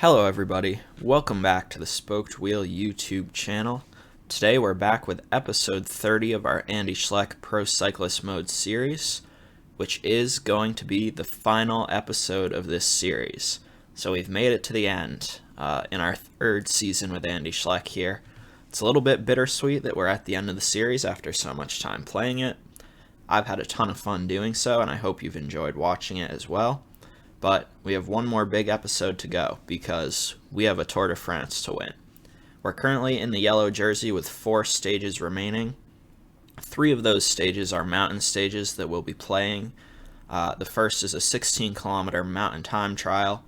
Hello everybody, welcome back to the Spoked Wheel YouTube channel. Today we're back with episode 30 of our Andy Schleck Pro Cyclist Mode series, which is going to be the final episode of this series. So we've made it to the end in our third season with Andy Schleck here. It's a little bit bittersweet that we're at the end of the series after so much time playing it. I've had a ton of fun doing so, and I hope you've enjoyed watching it as well. But we have one more big episode to go because we have a Tour de France to win. We're currently in the yellow jersey with 4 stages remaining. 3 of those stages are mountain stages that we'll be playing. The first is a 16-kilometer mountain time trial.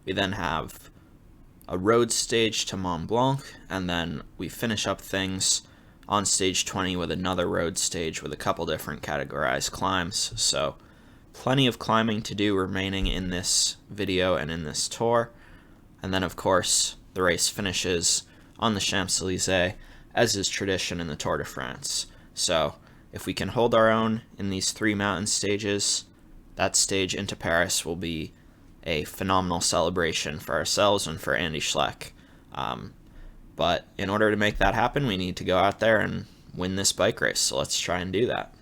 We then have a road stage to Mont Blanc, and then we finish up things on stage 20 with another road stage with a couple different categorized climbs. So plenty of climbing to do remaining in this video and in this tour. And then, of course, the race finishes on the Champs-Élysées, as is tradition in the Tour de France. So if we can hold our own in these 3 mountain stages, that stage into Paris will be a phenomenal celebration for ourselves and for Andy Schleck. But in order to make that happen, we need to go out there and win this bike race. So let's try and do that.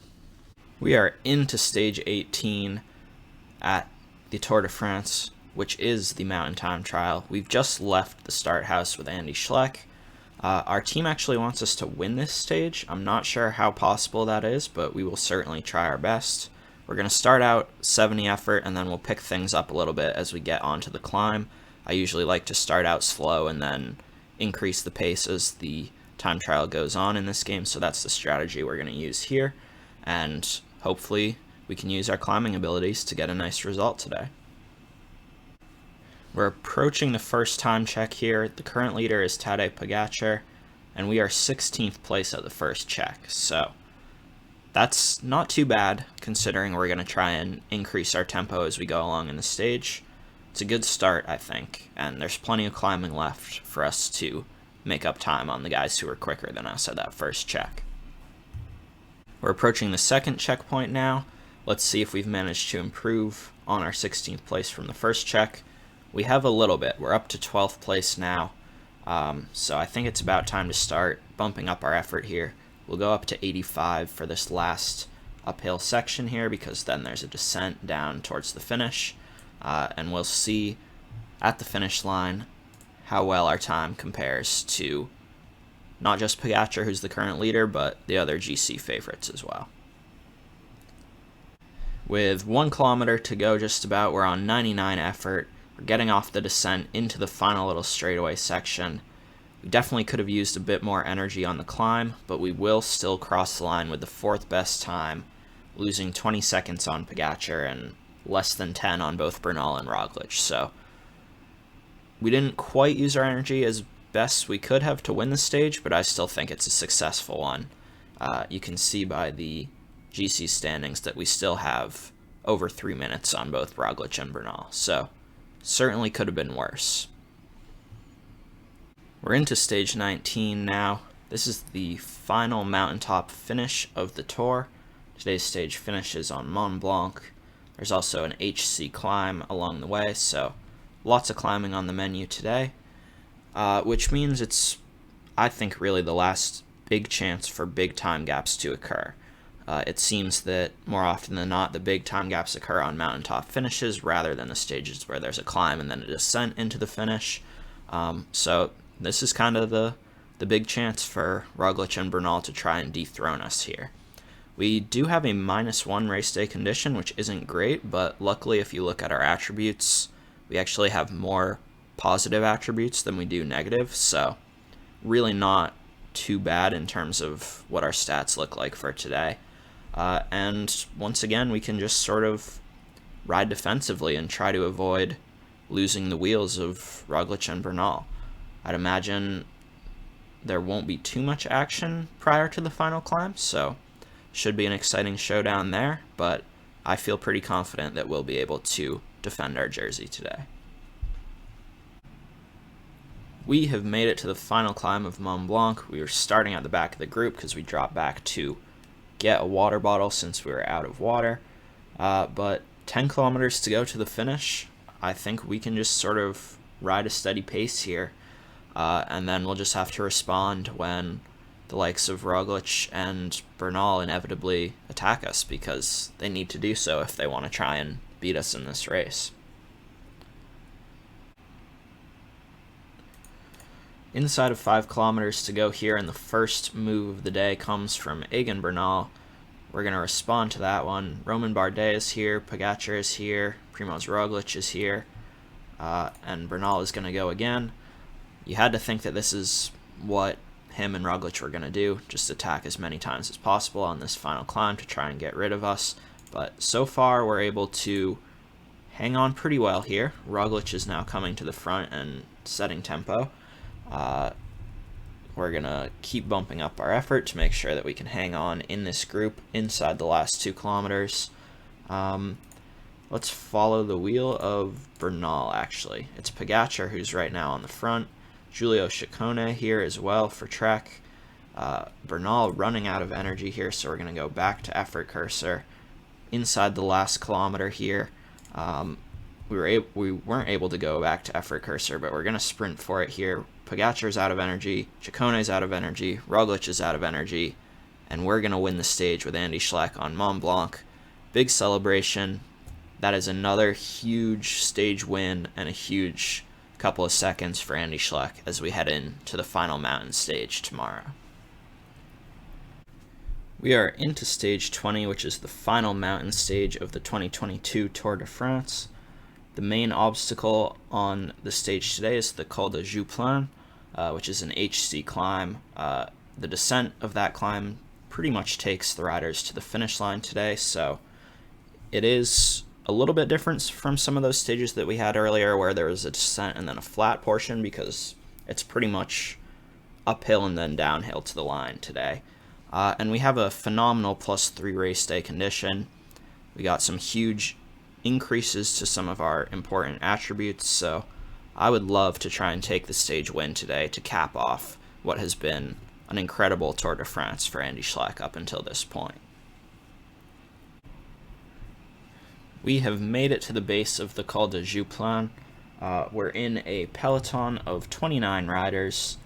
We are into stage 18 at the Tour de France, which is the mountain time trial. We've just left the start house with Andy Schleck. Our team actually wants us to win this stage. I'm not sure how possible that is, but we will certainly try our best. We're going to start out 70 effort, and then we'll pick things up a little bit as we get onto the climb. I usually like to start out slow and then increase the pace as the time trial goes on in this game, so that's the strategy we're going to use here. And hopefully we can use our climbing abilities to get a nice result today. We're approaching the first time check here. The current leader is Tadej Pogačar, and we are 16th place at the first check. So that's not too bad considering we're going to try and increase our tempo as we go along in the stage. It's a good start, I think, and there's plenty of climbing left for us to make up time on the guys who are quicker than us at that first check. We're approaching the second checkpoint now. Let's see if we've managed to improve on our 16th place from the first check. We have a little bit. We're up to 12th place now. So I think it's about time to start bumping up our effort here. We'll go up to 85 for this last uphill section here because then there's a descent down towards the finish. And we'll see at the finish line how well our time compares to not just Pogačar, who's the current leader, but the other GC favorites as well. With 1 kilometer to go just about, we're on 99 effort. We're getting off the descent into the final little straightaway section. We definitely could have used a bit more energy on the climb, but we will still cross the line with the 4th best time, losing 20 seconds on Pogačar and less than 10 on both Bernal and Roglic. So we didn't quite use our energy as best we could have to win the stage, but I still think it's a successful one. You can see by the GC standings that we still have over 3 minutes on both Roglic and Bernal, so certainly could have been worse. We're into stage 19 now. This is the final mountaintop finish of the tour. Today's stage finishes on Mont Blanc. There's also an HC climb along the way, so lots of climbing on the menu today. Which means it's, I think, really the last big chance for big time gaps to occur. It seems that more often than not, the big time gaps occur on mountaintop finishes rather than the stages where there's a climb and then a descent into the finish. So this is kind of the big chance for Roglic and Bernal to try and dethrone us here. We do have a -1 race day condition, which isn't great, but luckily if you look at our attributes, we actually have more positive attributes than we do negative, so really not too bad in terms of what our stats look like for today. And once again, we can just sort of ride defensively and try to avoid losing the wheels of Roglic and Bernal. I'd imagine there won't be too much action prior to the final climb, so should be an exciting showdown there, but I feel pretty confident that we'll be able to defend our jersey today. We have made it to the final climb of Mont Blanc. We were starting at the back of the group because we dropped back to get a water bottle since we were out of water. But 10 kilometers to go to the finish. I think we can just sort of ride a steady pace here, and then we'll just have to respond when the likes of Roglic and Bernal inevitably attack us, because they need to do so if they want to try and beat us in this race. Inside of 5 kilometers to go here, and the first move of the day comes from Egan Bernal. We're going to respond to that one. Roman Bardet is here, Pogacar is here, Primož Roglic is here, and Bernal is going to go again. You had to think that this is what him and Roglic were going to do, just attack as many times as possible on this final climb to try and get rid of us. But so far we're able to hang on pretty well here. Roglic is now coming to the front and setting tempo. We're going to keep bumping up our effort to make sure that we can hang on in this group inside the last 2 kilometers. Let's follow the wheel of Bernal, actually. It's Pogacar who's right now on the front. Giulio Ciccone here as well for Trek. Bernal running out of energy here, so we're going to go back to effort cursor. Inside the last kilometer here, we weren't able to go back to effort cursor, but we're going to sprint for it here. Pogacar's out of energy, Ciccone's out of energy, Roglic is out of energy, and we're going to win the stage with Andy Schleck on Mont Blanc. Big celebration. That is another huge stage win and a huge couple of seconds for Andy Schleck as we head into the final mountain stage tomorrow. We are into stage 20, which is the final mountain stage of the 2022 Tour de France. The main obstacle on the stage today is the Col de Joux-Plane, which is an HC climb. The descent of that climb pretty much takes the riders to the finish line today, so it is a little bit different from some of those stages that we had earlier where there was a descent and then a flat portion, because it's pretty much uphill and then downhill to the line today. And we have a phenomenal +3 race day condition. We got some huge increases to some of our important attributes, so I would love to try and take the stage win today to cap off what has been an incredible Tour de France for Andy Schleck up until this point. We have made it to the base of the Col de Joux-Plane. We're in a peloton of 29 riders.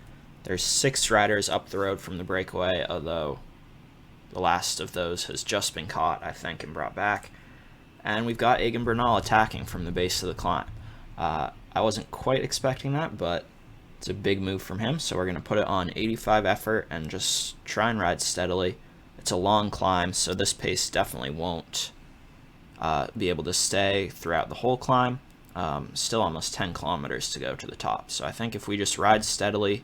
There's 6 riders up the road from the breakaway, although the last of those has just been caught, I think, and brought back. And we've got Egan Bernal attacking from the base of the climb. I wasn't quite expecting that, but it's a big move from him, so we're going to put it on 85 effort and just try and ride steadily. It's a long climb, so this pace definitely won't be able to stay throughout the whole climb. Still almost 10 kilometers to go to the top, so I think if we just ride steadily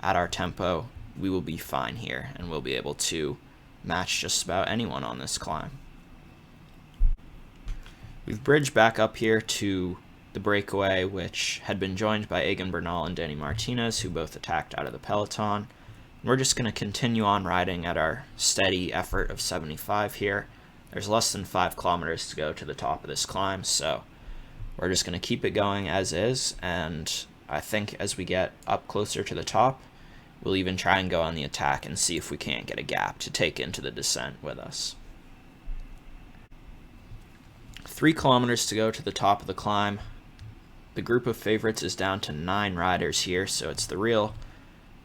at our tempo, we will be fine here, and we'll be able to match just about anyone on this climb. We've bridged back up here to the breakaway, which had been joined by Egan Bernal and Danny Martinez, who both attacked out of the peloton. We're just going to continue on riding at our steady effort of 75 here. There's less than 5 kilometers to go to the top of this climb, so we're just going to keep it going as is, and I think as we get up closer to the top, we'll even try and go on the attack and see if we can't get a gap to take into the descent with us. 3 kilometers to go to the top of the climb. The group of favorites is down to 9 riders here, so it's the real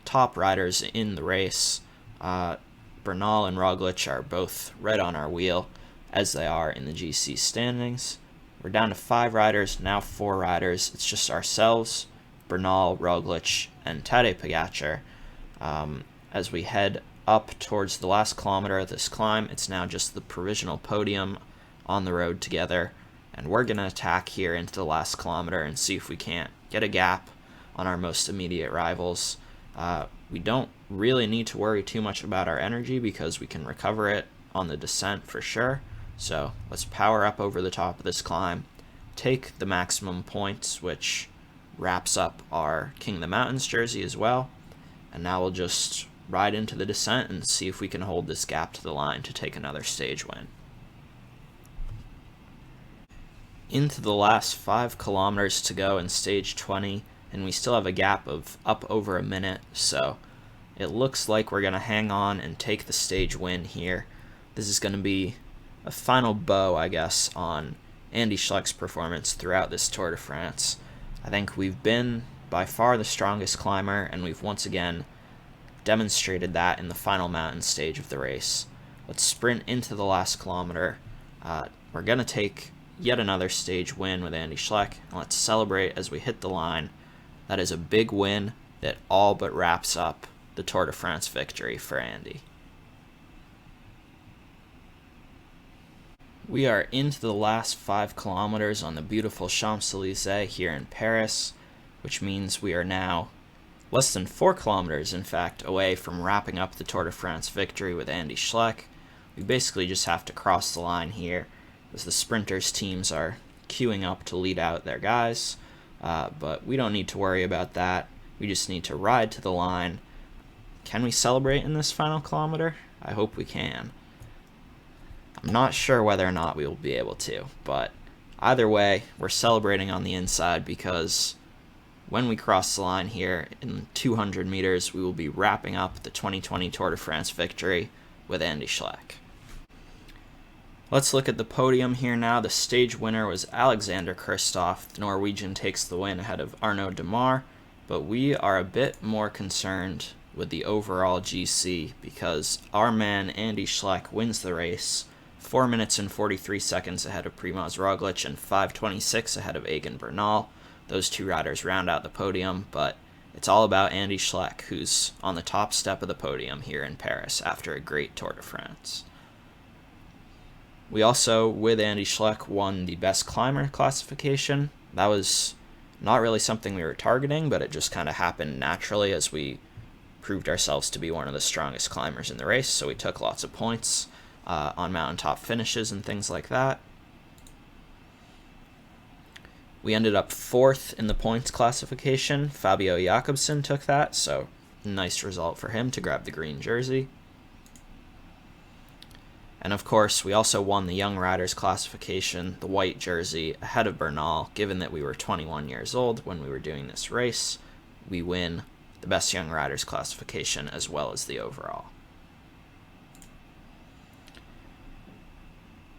top riders in the race. Bernal and Roglic are both right on our wheel, as they are in the GC standings. We're down to 5 riders, now 4 riders. It's just ourselves, Bernal, Roglic, and Tadej Pogacar. As we head up towards the last kilometer of this climb, it's now just the provisional podium on the road together, and we're going to attack here into the last kilometer and see if we can't get a gap on our most immediate rivals. We don't really need to worry too much about our energy because we can recover it on the descent for sure. So let's power up over the top of this climb, take the maximum points, which wraps up our King of the Mountains jersey as well, and now we'll just ride into the descent and see if we can hold this gap to the line to take another stage win. Into the last 5 kilometers to go in stage 20, and we still have a gap of up over a minute, so it looks like we're going to hang on and take the stage win here. This is going to be a final bow, I guess, on Andy Schleck's performance throughout this Tour de France. I think we've been by far the strongest climber, and we've once again demonstrated that in the final mountain stage of the race. Let's sprint into the last kilometer. We're going to take yet another stage win with Andy Schleck, and let's celebrate as we hit the line. That is a big win that all but wraps up the Tour de France victory for Andy. We are into the last 5 kilometers on the beautiful Champs-Élysées here in Paris, which means we are now less than 4 kilometers, in fact, away from wrapping up the Tour de France victory with Andy Schleck. We basically just have to cross the line here as the sprinters' teams are queuing up to lead out their guys, but we don't need to worry about that. We just need to ride to the line. Can we celebrate in this final kilometer? I hope we can. I'm not sure whether or not we will be able to, but either way, we're celebrating on the inside because when we cross the line here in 200 meters, we will be wrapping up the 2020 Tour de France victory with Andy Schleck. Let's look at the podium here now. The stage winner was Alexander Kristoff. The Norwegian takes the win ahead of Arnaud Demar, but we are a bit more concerned with the overall GC because our man Andy Schleck wins the race 4 minutes and 43 seconds ahead of Primoz Roglic and 5:26 ahead of Egan Bernal. Those two riders round out the podium, but it's all about Andy Schleck, who's on the top step of the podium here in Paris after a great Tour de France. We also, with Andy Schleck, won the Best Climber classification. That was not really something we were targeting, but it just kind of happened naturally as we proved ourselves to be one of the strongest climbers in the race, so we took lots of points on mountaintop finishes and things like that. We ended up 4th in the points classification. Fabio Jakobsen took that, so nice result for him to grab the green jersey. And of course, we also won the Young Riders classification, the white jersey, ahead of Bernal. Given that we were 21 years old when we were doing this race, we win the Best Young Riders classification as well as the overall.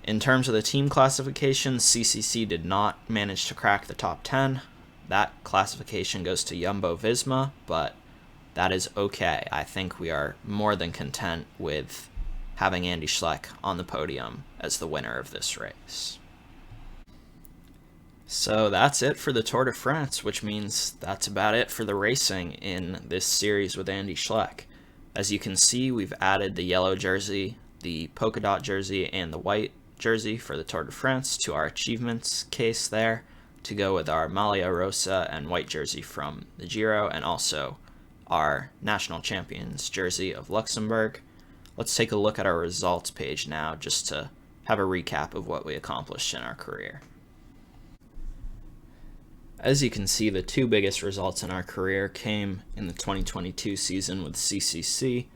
In terms of the team classification, CCC did not manage to crack the top 10. That classification goes to Jumbo-Visma, but that is okay. I think we are more than content with having Andy Schleck on the podium as the winner of this race. So that's it for the Tour de France, which means that's about it for the racing in this series with Andy Schleck. As you can see, we've added the yellow jersey, the polka dot jersey, and the white jersey for the Tour de France to our achievements case there to go with our Maglia Rosa and white jersey from the Giro and also our national champions jersey of Luxembourg. Let's take a look at our results page now just to have a recap of what we accomplished in our career. As you can see, the 2 biggest results in our career came in the 2022 season with CCC,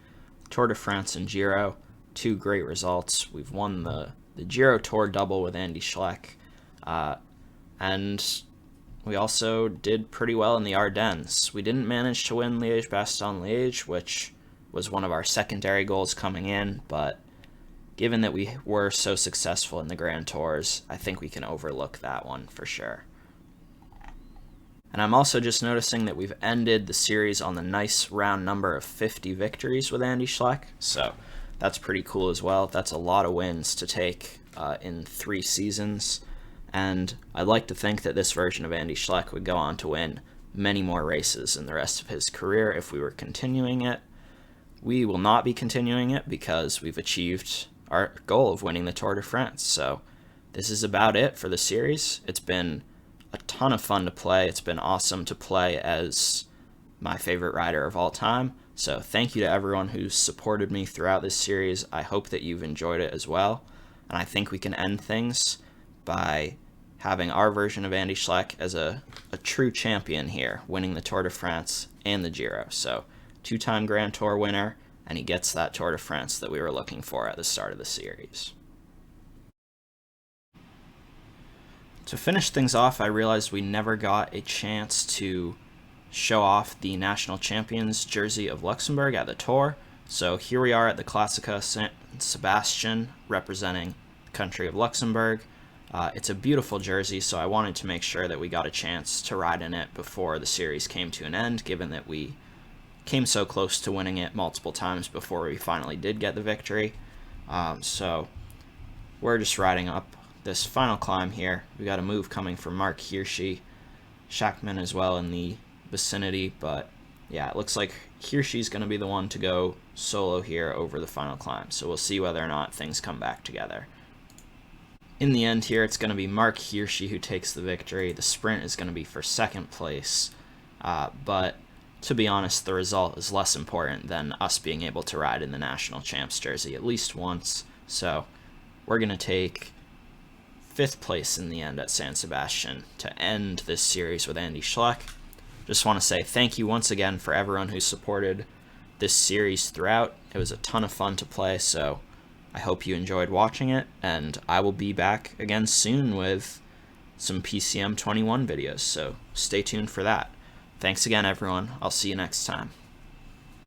Tour de France and Giro. 2 great results. We've won the Giro Tour double with Andy Schleck, and we also did pretty well in the Ardennes. We didn't manage to win Liège-Bastogne-Liège, which was one of our secondary goals coming in, but given that we were so successful in the Grand Tours, I think we can overlook that one for sure. And I'm also just noticing that we've ended the series on the nice round number of 50 victories with Andy Schleck, so that's pretty cool as well. That's a lot of wins to take in 3 seasons, and I'd like to think that this version of Andy Schleck would go on to win many more races in the rest of his career if we were continuing it. We will not be continuing it because we've achieved our goal of winning the Tour de France, so this is about it for the series. It's been a ton of fun to play. It's been awesome to play as my favorite rider of all time. So thank you to everyone who's supported me throughout this series. I hope that you've enjoyed it as well. And I think we can end things by having our version of Andy Schleck as a true champion here, winning the Tour de France and the Giro. So 2-time Grand Tour winner, and he gets that Tour de France that we were looking for at the start of the series. To finish things off, I realized we never got a chance to show off the national champions jersey of Luxembourg at the Tour. So here we are at the Classica Saint Sebastian representing the country of Luxembourg. It's a beautiful jersey, so I wanted to make sure that we got a chance to ride in it before the series came to an end, given that we came so close to winning it multiple times before we finally did get the victory. So we're just riding up this final climb here. We got a move coming from Mark Hirschi, Schachman as well in the vicinity, but yeah, it looks like Hirschi's going to be the one to go solo here over the final climb, so we'll see whether or not things come back together. In the end here, it's going to be Mark Hirschi who takes the victory. The sprint is going to be for second place, but to be honest, the result is less important than us being able to ride in the national champs jersey at least once, so we're going to take 5th place in the end at San Sebastian to end this series with Andy Schleck. Just want to say thank you once again for everyone who supported this series throughout. It was a ton of fun to play, so I hope you enjoyed watching it, and I will be back again soon with some PCM 21 videos, so stay tuned for that. Thanks again, everyone. I'll see you next time.